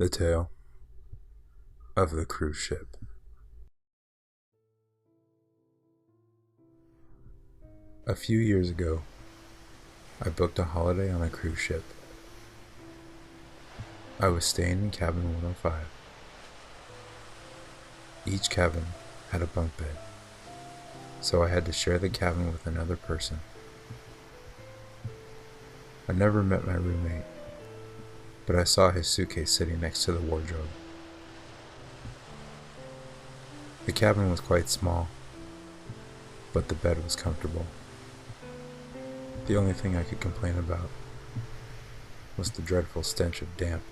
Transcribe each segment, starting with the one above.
The Tale of the Cruise Ship. A few years ago, I booked a holiday on a cruise ship. I was staying in cabin 105. Each cabin had a bunk bed, so I had to share the cabin with another person. I never met my roommate, but I saw his suitcase sitting next to the wardrobe. The cabin was quite small, but the bed was comfortable. The only thing I could complain about was the dreadful stench of damp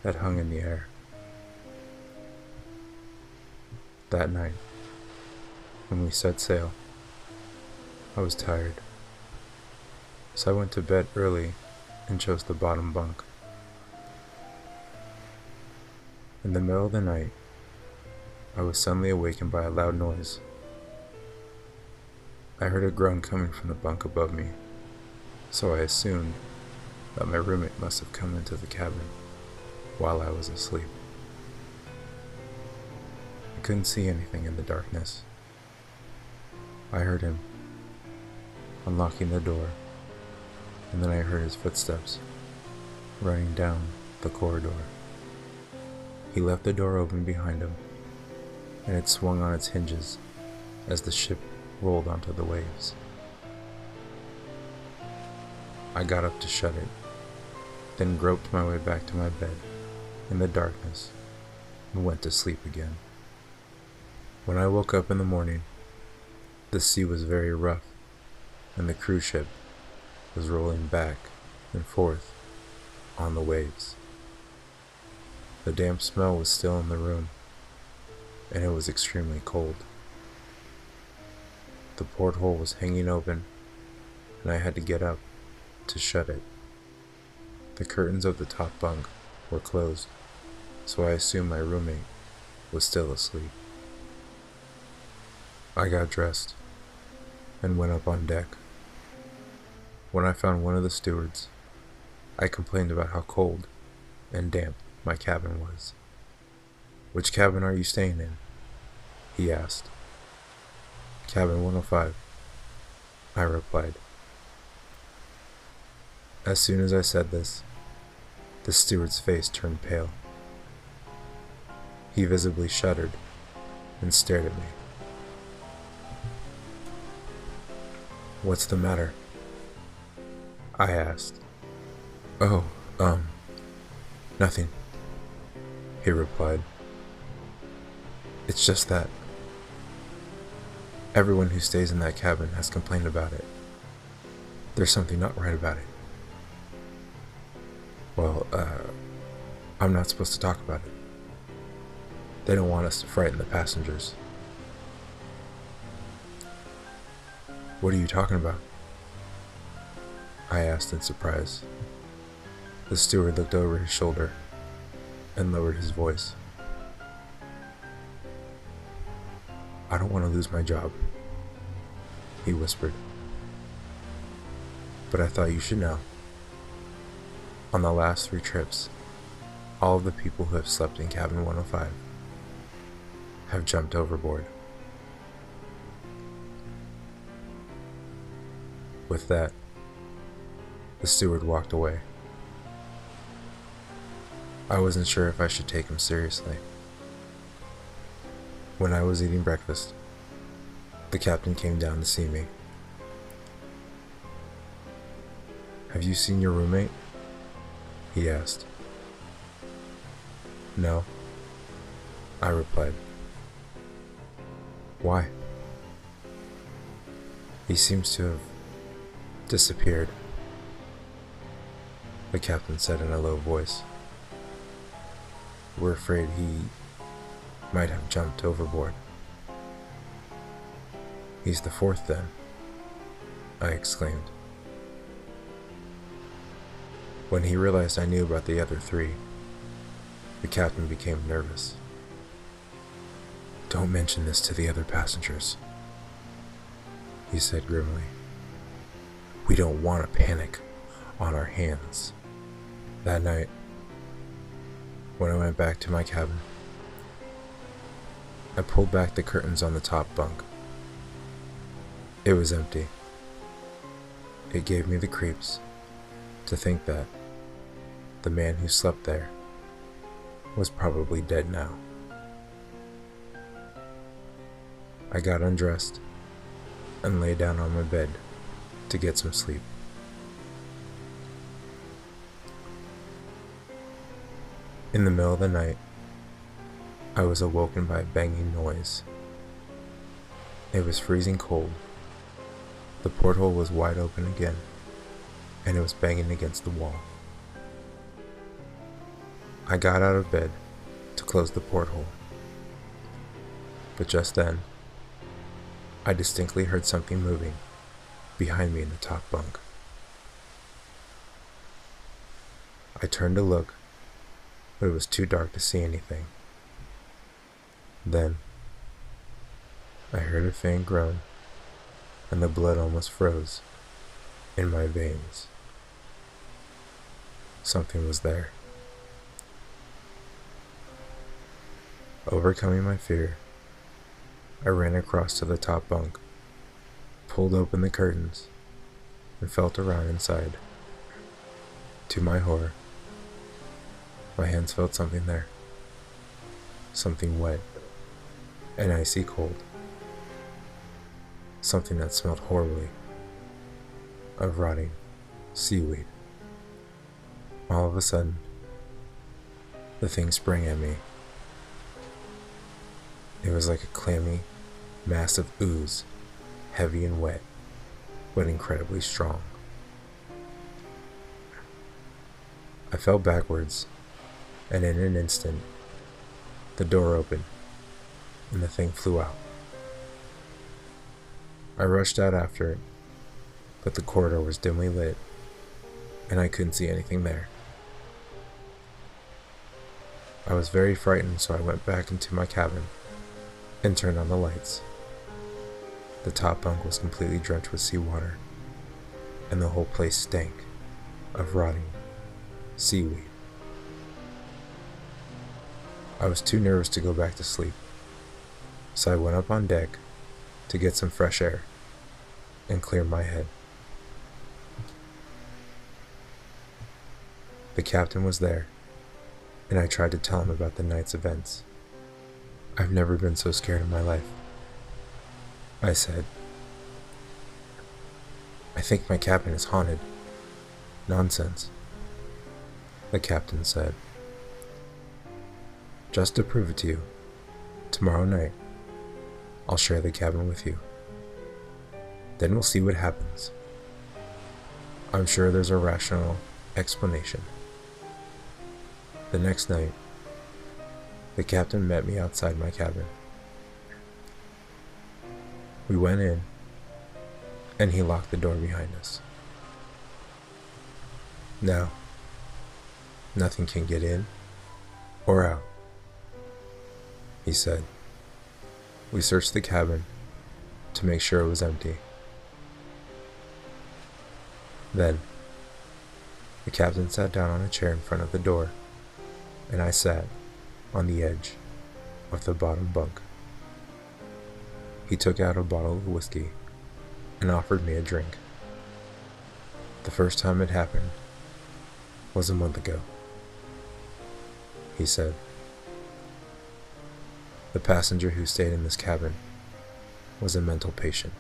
that hung in the air. That night, when we set sail, I was tired, so I went to bed early and chose the bottom bunk. In the middle of the night, I was suddenly awakened by a loud noise. I heard a groan coming from the bunk above me, so I assumed that my roommate must have come into the cabin while I was asleep. I couldn't see anything in the darkness. I heard him unlocking the door, and then I heard his footsteps running down the corridor. He left the door open behind him, and it swung on its hinges as the ship rolled onto the waves. I got up to shut it, then groped my way back to my bed in the darkness and went to sleep again. When I woke up in the morning, the sea was very rough, and the cruise ship was rolling back and forth on the waves. The damp smell was still in the room, and it was extremely cold. The porthole was hanging open, and I had to get up to shut it. The curtains of the top bunk were closed, so I assumed my roommate was still asleep. I got dressed and went up on deck. When I found one of the stewards, I complained about how cold and damp my cabin was. "Which cabin are you staying in?" he asked. "Cabin 105, I replied. As soon as I said this, the steward's face turned pale. He visibly shuddered and stared at me. "What's the matter?" I asked. "Oh, nothing," he replied. "It's just that everyone who stays in that cabin has complained about it. There's something not right about it." "Well, I'm not supposed to talk about it. They don't want us to frighten the passengers." "What are you talking about?" I asked in surprise. The steward looked over his shoulder and lowered his voice. "I don't want to lose my job," he whispered. "But I thought you should know. On the last 3 trips, all of the people who have slept in cabin 105 have jumped overboard." With that, the steward walked away. I wasn't sure if I should take him seriously. When I was eating breakfast, the captain came down to see me. "Have you seen your roommate?" he asked. "No," I replied. "Why?" "He seems to have disappeared," the captain said in a low voice. "We're afraid he might have jumped overboard." "He's the 4th then," I exclaimed. When he realized I knew about the other 3, the captain became nervous. "Don't mention this to the other passengers," he said grimly. "We don't want a panic on our hands." That night, When I went back to my cabin, I pulled back the curtains on the top bunk. It was empty. It gave me the creeps to think that the man who slept there was probably dead now. I got undressed and lay down on my bed to get some sleep. In the middle of the night, I was awoken by a banging noise. It was freezing cold. The porthole was wide open again, and it was banging against the wall. I got out of bed to close the porthole, but just then, I distinctly heard something moving behind me in the top bunk. I turned to look, but it was too dark to see anything. Then, I heard a faint groan, and the blood almost froze in my veins. Something was there. Overcoming my fear, I ran across to the top bunk, pulled open the curtains, and felt around inside. To my horror, my hands felt something there. Something wet and icy cold. Something that smelled horribly of rotting seaweed. All of a sudden, the thing sprang at me. It was like a clammy mass of ooze, heavy and wet, but incredibly strong. I fell backwards, and in an instant, the door opened, and the thing flew out. I rushed out after it, but the corridor was dimly lit, and I couldn't see anything there. I was very frightened, so I went back into my cabin and turned on the lights. The top bunk was completely drenched with seawater, and the whole place stank of rotting seaweed. I was too nervous to go back to sleep, so I went up on deck to get some fresh air and clear my head. The captain was there, and I tried to tell him about the night's events. "I've never been so scared in my life," I said. "I think my cabin is haunted." "Nonsense," the captain said. "Just to prove it to you, tomorrow night, I'll share the cabin with you. Then we'll see what happens. I'm sure there's a rational explanation." The next night, the captain met me outside my cabin. We went in, and he locked the door behind us. "Now, nothing can get in or out," he said. We searched the cabin to make sure it was empty. Then, the captain sat down on a chair in front of the door, and I sat on the edge of the bottom bunk. He took out a bottle of whiskey and offered me a drink. "The first time it happened was a month ago," he said. "The passenger who stayed in this cabin was a mental patient.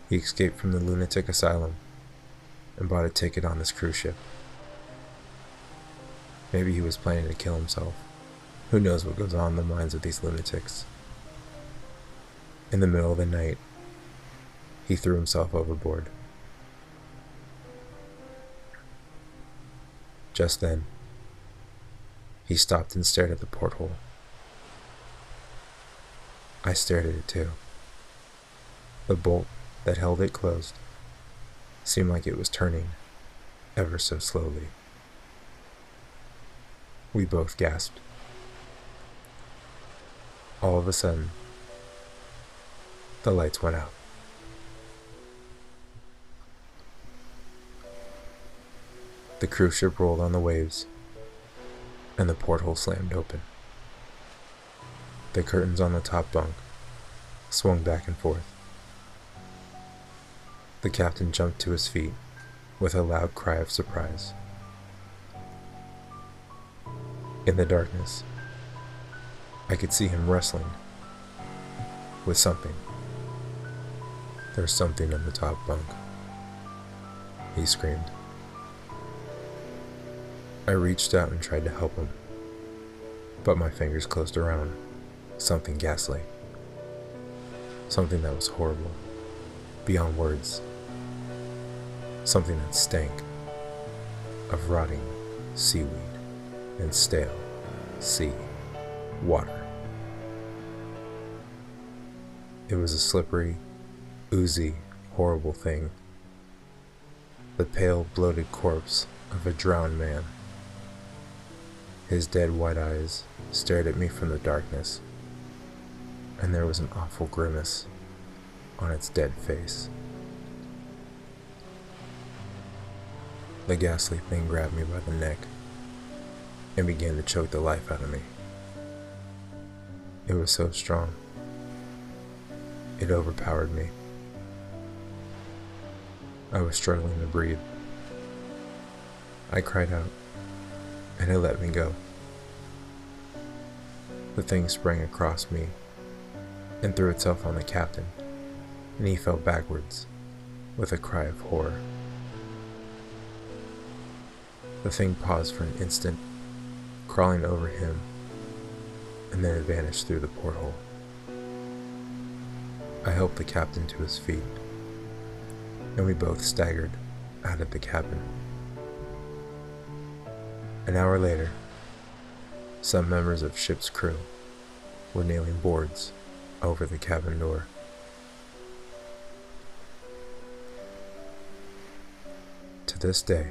He escaped from the lunatic asylum and bought a ticket on this cruise ship. Maybe he was planning to kill himself. Who knows what goes on in the minds of these lunatics? In the middle of the night, he threw himself overboard. Just then, he stopped and stared at the porthole. I stared at it too. The bolt that held it closed seemed like it was turning ever so slowly. We both gasped. All of a sudden, the lights went out. The cruise ship rolled on the waves, and the porthole slammed open. The curtains on the top bunk swung back and forth. The captain jumped to his feet with a loud cry of surprise. In the darkness, I could see him wrestling with something. "There's something in the top bunk," he screamed. I reached out and tried to help him, but my fingers closed around something ghastly. Something that was horrible, beyond words. Something that stank of rotting seaweed and stale sea water. It was a slippery, oozy, horrible thing. The pale, bloated corpse of a drowned man. His dead white eyes stared at me from the darkness, and there was an awful grimace on its dead face. The ghastly thing grabbed me by the neck and began to choke the life out of me. It was so strong. It overpowered me. I was struggling to breathe. I cried out, and it let me go. The thing sprang across me and threw itself on the captain, and he fell backwards with a cry of horror. The thing paused for an instant, crawling over him, and then it vanished through the porthole. I helped the captain to his feet, and we both staggered out of the cabin. An hour later, some members of ship's crew were nailing boards over the cabin door. To this day,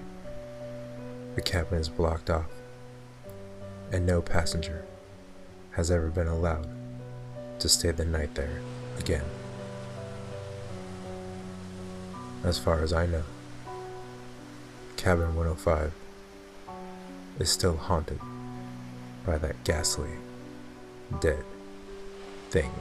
the cabin is blocked off, and no passenger has ever been allowed to stay the night there again. As far as I know, Cabin 105 is still haunted by that ghastly, dead thing.